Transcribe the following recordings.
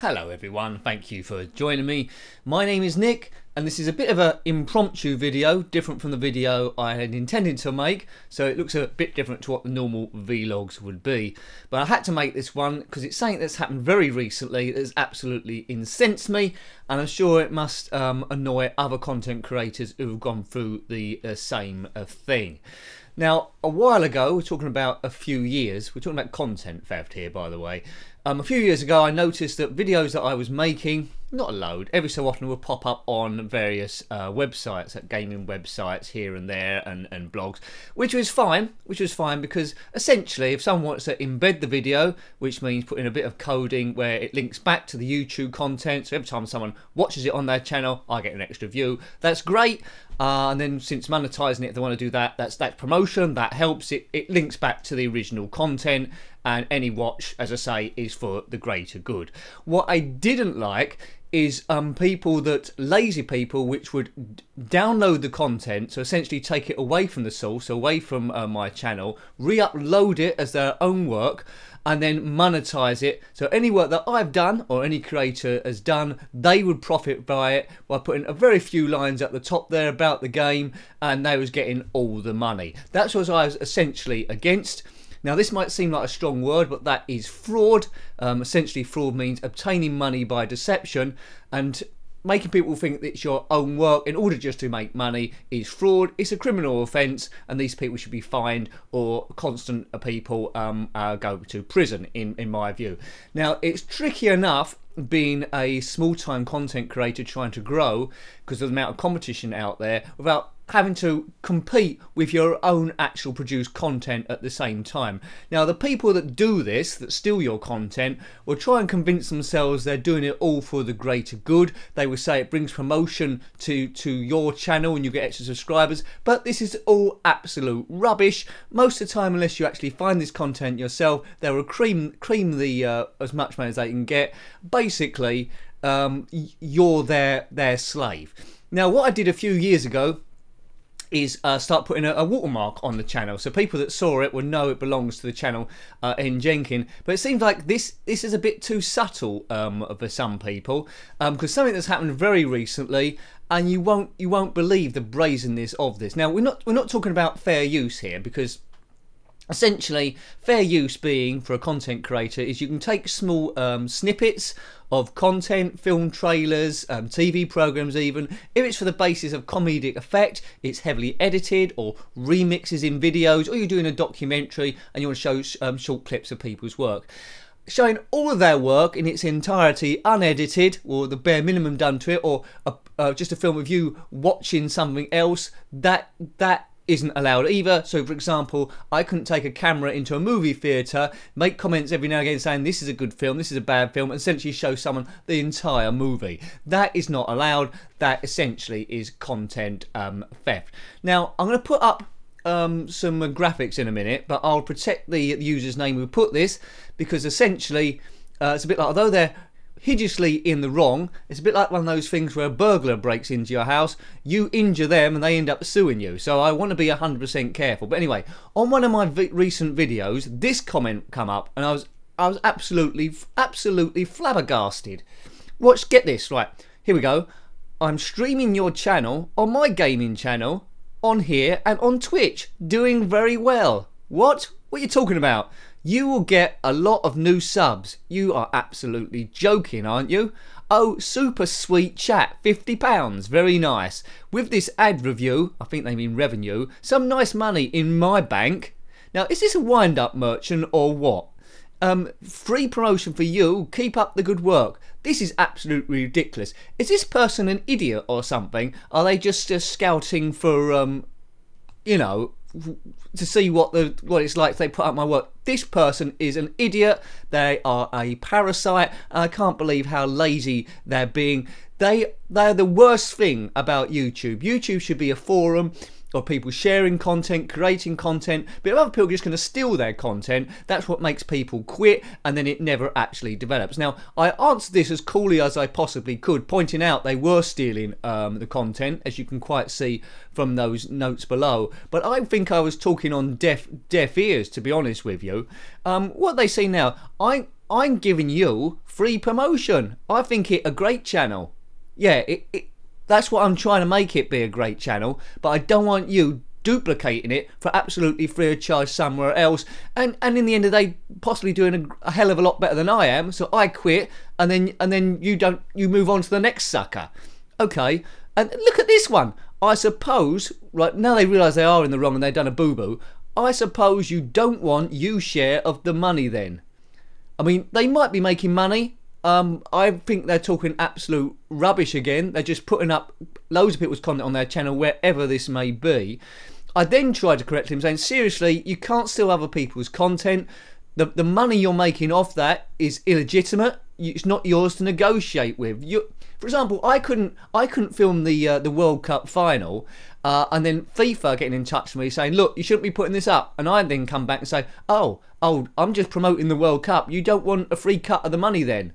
Hello everyone, thank you for joining me. My name is Nick and this is a bit of an impromptu video, different from the video I had intended to make, so it looks a bit different to what the normal vlogs would be. But I had to make this one because it's something that's happened very recently that's absolutely incensed me, and I'm sure it must annoy other content creators who have gone through the same thing. Now, a while ago, we're talking about a few years, we're talking about content theft here by the way. A few years ago I noticed that videos that I was making, not a load, every so often would pop up on various websites, like gaming websites here and there and blogs, which was fine because essentially if someone wants to embed the video, which means put in a bit of coding where it links back to the YouTube content, so every time someone watches it on their channel I get an extra view, that's great. And then since monetizing it, if they want to do that, that's promotion, that helps. It links back to the original content, and any watch, as I say, is for the greater good. What I didn't like is lazy people which would download the content, so essentially take it away from the source, away from my channel, re-upload it as their own work, and then monetize it. So any work that I've done or any creator has done, they would profit by it by putting a very few lines at the top there about the game, and they was getting all the money. That's what I was essentially against. Now this might seem like a strong word, but that is fraud. Essentially fraud means obtaining money by deception, and making people think that it's your own work in order just to make money is fraud. It's a criminal offence, and these people should be fined, or constant people go to prison in my view. Now it's tricky enough being a small-time content creator trying to grow because of the amount of competition out there without having to compete with your own actual produced content at the same time. Now the people that do this, that steal your content, will try and convince themselves they're doing it all for the greater good. They will say it brings promotion to your channel and you get extra subscribers, but this is all absolute rubbish. Most of the time, unless you actually find this content yourself, they will cream the as much money as they can get. Basically you're their slave. Now what I did a few years ago is start putting a watermark on the channel, so people that saw it would know it belongs to the channel in Jenkins. But it seems like this is a bit too subtle for some people, because something that's happened very recently, and you won't believe the brazenness of this. Now we're not talking about fair use here, because essentially fair use being for a content creator is you can take small snippets of content, film trailers, TV programs even. If it's for the basis of comedic effect, it's heavily edited, or remixes in videos, or you're doing a documentary and you want to show short clips of people's work. Showing all of their work in its entirety unedited, or the bare minimum done to it, or just a film of you watching something else, that isn't allowed either. So for example, I couldn't take a camera into a movie theatre, make comments every now and again saying this is a good film, this is a bad film, and essentially show someone the entire movie. That is not allowed. That essentially is content theft. Now I'm going to put up some graphics in a minute, but I'll protect the user's name who put this, because essentially it's a bit like, although they're hideously in the wrong, it's a bit like one of those things where a burglar breaks into your house, you injure them and they end up suing you. So I want to be 100% careful. But anyway, on one of my recent videos, this comment come up, and I was absolutely flabbergasted. Get this, right, here we go. I'm streaming your channel on my gaming channel on here and on Twitch, doing very well. What are you talking about? You will get a lot of new subs. You are absolutely joking, aren't you? Oh, super sweet chat, £50, very nice. With this ad review, I think they mean revenue, some nice money in my bank. Now, is this a wind-up merchant or what? Free promotion for you, keep up the good work. This is absolutely ridiculous. Is this person an idiot or something? Are they just scouting for, you know, to see what it's like if they put up my work? This person is an idiot. They are a parasite, and I can't believe how lazy they're being. They're the worst thing about YouTube. YouTube should be a forum of people sharing content, creating content, but if other people are just going to steal their content, that's what makes people quit, and then it never actually develops. Now, I answered this as coolly as I possibly could, pointing out they were stealing the content, as you can quite see from those notes below, but I think I was talking on deaf ears, to be honest with you. What they say now, I'm giving you free promotion. I think it a great channel. Yeah, that's what I'm trying to make it be, a great channel, but I don't want you duplicating it for absolutely free of charge somewhere else, and in the end of the day possibly doing a hell of a lot better than I am. So I quit, and then you move on to the next sucker. Okay, and look at this one. I suppose right now they realise they are in the wrong and they've done a boo-boo. I suppose you don't want you share of the money then. I mean, they might be making money. I think they're talking absolute rubbish again. They're just putting up loads of people's content on their channel, wherever this may be. I then tried to correct him, saying, seriously, you can't steal other people's content. The money you're making off that is illegitimate. It's not yours to negotiate with. For example, I couldn't film the World Cup final, and then FIFA getting in touch with me saying, look, you shouldn't be putting this up, and I then come back and say, oh, I'm just promoting the World Cup. You don't want a free cut of the money then?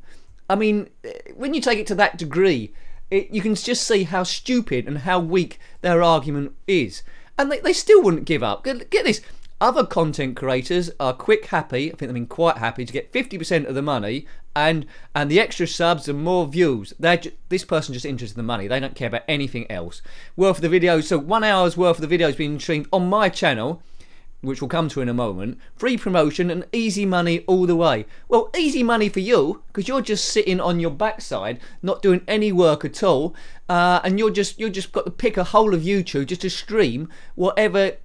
I mean, when you take it to that degree, you can just see how stupid and how weak their argument is. And they still wouldn't give up. Get this. Other content creators are happy, I think they've been quite happy, to get 50% of the money and the extra subs and more views. This person's just interested in the money. They don't care about anything else. Worth of the videos, so 1 hour's worth of the videos being streamed on my channel, which we'll come to in a moment. Free promotion and easy money all the way. Well, easy money for you, because you're just sitting on your backside, not doing any work at all, and you're just got to pick a whole of YouTube just to stream whatever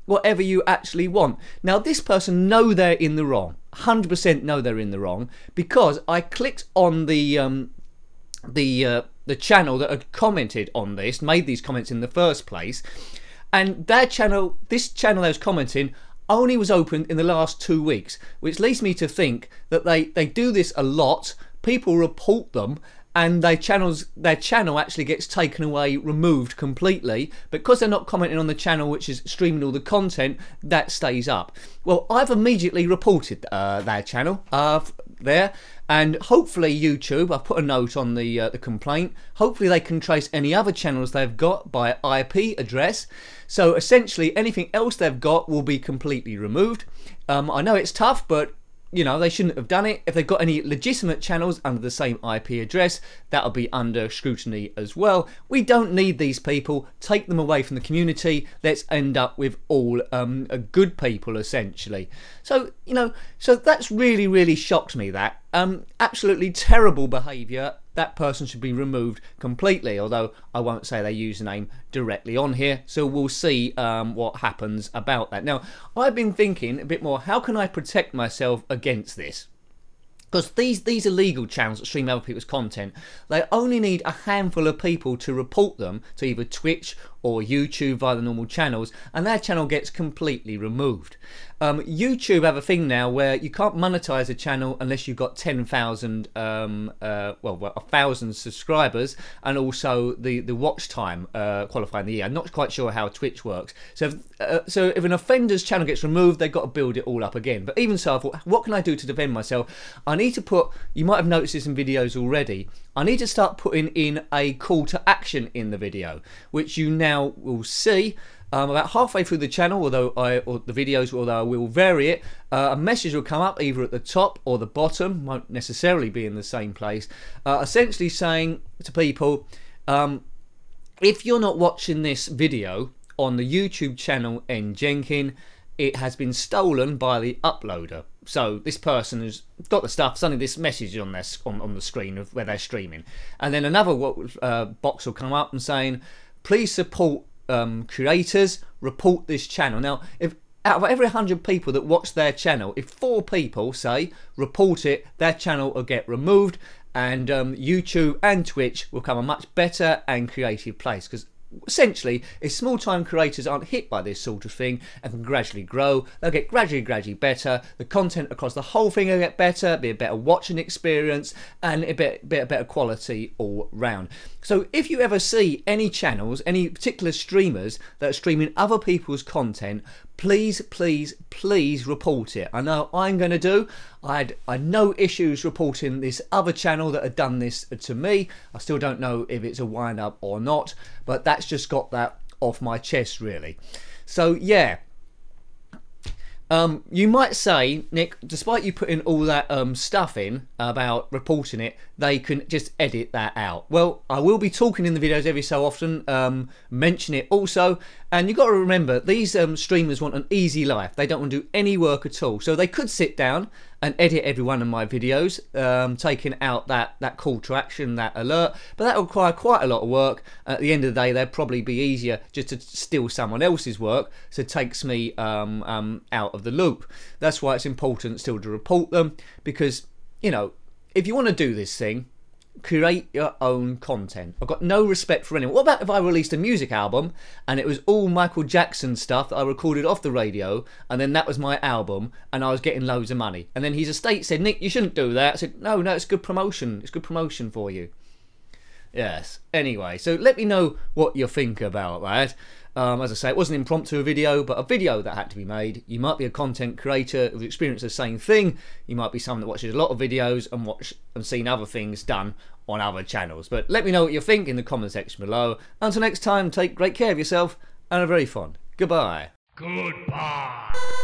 you actually want. Now, this person know they're in the wrong. 100% know they're in the wrong, because I clicked on the channel that had commented on this, made these comments in the first place, and their channel, this channel that was commenting, only was opened in the last 2 weeks, which leads me to think that they do this a lot. People report them, and their channel actually gets taken away, removed completely, because they're not commenting on the channel which is streaming all the content. That stays up. Well, I've immediately reported their channel there, and hopefully YouTube, I've put a note on the complaint, hopefully they can trace any other channels they've got by IP address. So essentially anything else they've got will be completely removed. I know it's tough, but you know, they shouldn't have done it. If they've got any legitimate channels under the same IP address, that'll be under scrutiny as well. We don't need these people. Take them away from the community. Let's end up with all good people, essentially. So, you know, so that's really shocked me, that. Absolutely terrible behaviour. That person should be removed completely, although I won't say their username directly on here, so we'll see what happens about that. Now, I've been thinking a bit more, how can I protect myself against this? Because these illegal channels that stream other people's content, they only need a handful of people to report them to either Twitch or YouTube via the normal channels, and their channel gets completely removed. YouTube have a thing now where you can't monetize a channel unless you've got 10,000, well, 1,000 subscribers, and also the watch time qualifying the year. I'm not quite sure how Twitch works. So if an offender's channel gets removed, they've got to build it all up again. But even so, I thought, what can I do to defend myself? I need to put, you might have noticed this in videos already, I need to start putting in a call to action in the video, which you now will see. About halfway through the channel, or the videos, although I will vary it, a message will come up either at the top or the bottom, won't necessarily be in the same place, essentially saying to people, if you're not watching this video on the YouTube channel Njenkin, it has been stolen by the uploader. So this person has got the stuff, suddenly this message on their on the screen of where they're streaming, and then another box will come up and saying, please support creators, report this channel. Now, if out of every 100 people that watch their channel, if 4 people say report it, their channel will get removed, and YouTube and Twitch will become a much better and creative place, because essentially, if small-time creators aren't hit by this sort of thing and can gradually grow, they'll get gradually better. The content across the whole thing will get better, be a better watching experience, and a bit better quality all round. So if you ever see any channels, any particular streamers that are streaming other people's content, please report it. I know I'm going to do. I had no issues reporting this other channel that had done this to me. I still don't know if it's a wind-up or not, but that's just got that off my chest, really. So yeah, You might say, Nick, despite you putting all that stuff in about reporting it, they can just edit that out. Well, I will be talking in the videos every so often, mention it also, and you've got to remember, these streamers want an easy life. They don't want to do any work at all. So they could sit down and edit every one of my videos, taking out that call to action, that alert, but that will require quite a lot of work. At the end of the day, they'd probably be easier just to steal someone else's work, so it takes me out of the loop. That's why it's important still to report them, because, you know, if you want to do this thing, create your own content. I've got no respect for anyone. What about if I released a music album and it was all Michael Jackson stuff that I recorded off the radio, and then that was my album and I was getting loads of money, and then his estate said, Nick, you shouldn't do that. I said, no, it's good promotion. It's good promotion for you. Yes. Anyway, so let me know what you think about that. As I say, it wasn't an impromptu video, but a video that had to be made. You might be a content creator who's experienced the same thing. You might be someone that watches a lot of videos and seen other things done on other channels. But let me know what you think in the comment section below. Until next time, take great care of yourself and have very fun. Goodbye. Goodbye.